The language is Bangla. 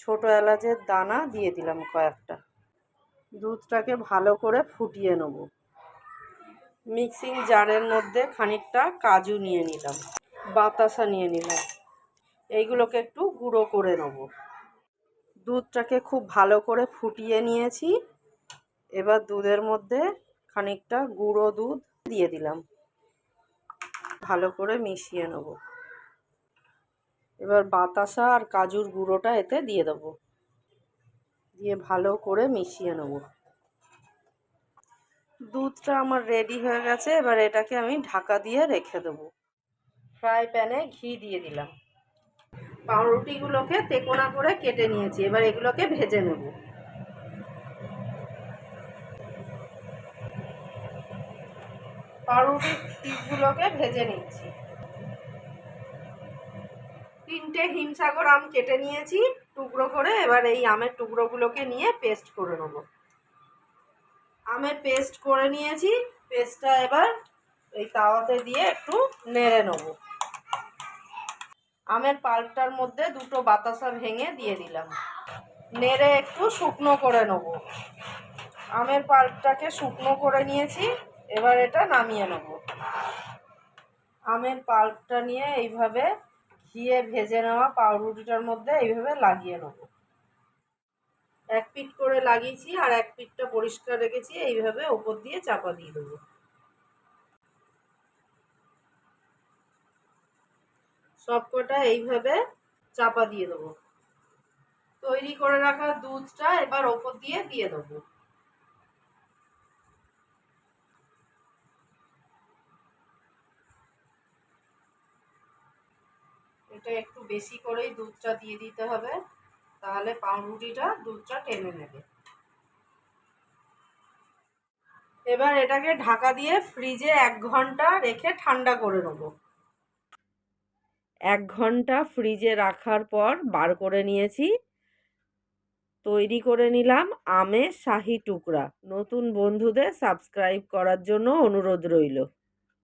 ছোট এলাচের দানা দিয়ে দিলাম কয়েকটা। দুধটাকে ভালো করে ফুটিয়ে নেব। মিক্সিং জারের মধ্যে খানিকটা কাজু নিয়ে নিলাম, বাতাসা নিয়ে নিলাম, এইগুলোকে একটু গুঁড়ো করে নেব। দুধটাকে খুব ভালো করে ফুটিয়ে নিয়েছি। এবার দুধের মধ্যে খানিকটা গুঁড়ো দুধ দিয়ে দিলাম, ভালো করে মিশিয়ে নেব। এবার বাতাসা আর কাজুর গুঁড়োটা এতে দিয়ে দেবো, দিয়ে ভালো করে মিশিয়ে নেব। দুধটা আমার রেডি হয়ে গেছে। এবার এটাকে আমি ঢাকা দিয়ে রেখে দেবো। ফ্রাই প্যানে ঘি দিয়ে দিলাম। পাউরুটিগুলোকে তেকোনা করে কেটে নিয়েছি, এবার এগুলোকে ভেজে নেব। পাউরুটির পিসগুলোকে ভেজে নিচ্ছি। 3টে হিমসাগর আম কেটে নিয়েছি টুকরো করে। এবার এই আমের টুকরোগুলোকে নিয়ে পেস্ট করে নেব। আমের পেস্ট করে নিয়েছি। পেস্টটা এবার এই তাওয়াতে দিয়ে একটু নেড়ে নেব। আমের পাল্পটার মধ্যে 2টো বাতাসা ভেঙে দিয়ে দিলাম, নেড়ে একটু শুকনো করে নেব। আমের পাল্পটাকে শুকনো করে নিয়েছি। এবার এটা নামিয়ে নেব। আমের পাল্পটা নিয়ে এইভাবে ঘিয়ে ভেজে নেওয়া পাউরুটিটার মধ্যে এইভাবে লাগিয়ে নেব। এক পিঠ করে লাগিয়েছি আর এক পিঠটা পরিষ্কার রেখেছি, এইভাবে ওপর দিয়ে চাপা দিয়ে দেবো। সবকটা এইভাবে চাপা দিয়ে দেবো। তৈরি করে রাখা দুধটা এবার ওপর দিয়ে দেবো। এটা একটু বেশি করেই দুধটা দিয়ে দিতে হবে, তাহলে পাউরুটিটা দুধটা টেনে নেবে। এবার এটাকে ঢাকা দিয়ে ফ্রিজে 1 ঘন্টা রেখে ঠান্ডা করে নেব। 1 ঘন্টা ফ্রিজে রাখার পর বার করে নিয়েছি। তৈরি করে নিলাম আমের শাহি টুকরা। নতুন বন্ধুদের সাবস্ক্রাইব করার জন্য অনুরোধ রইল।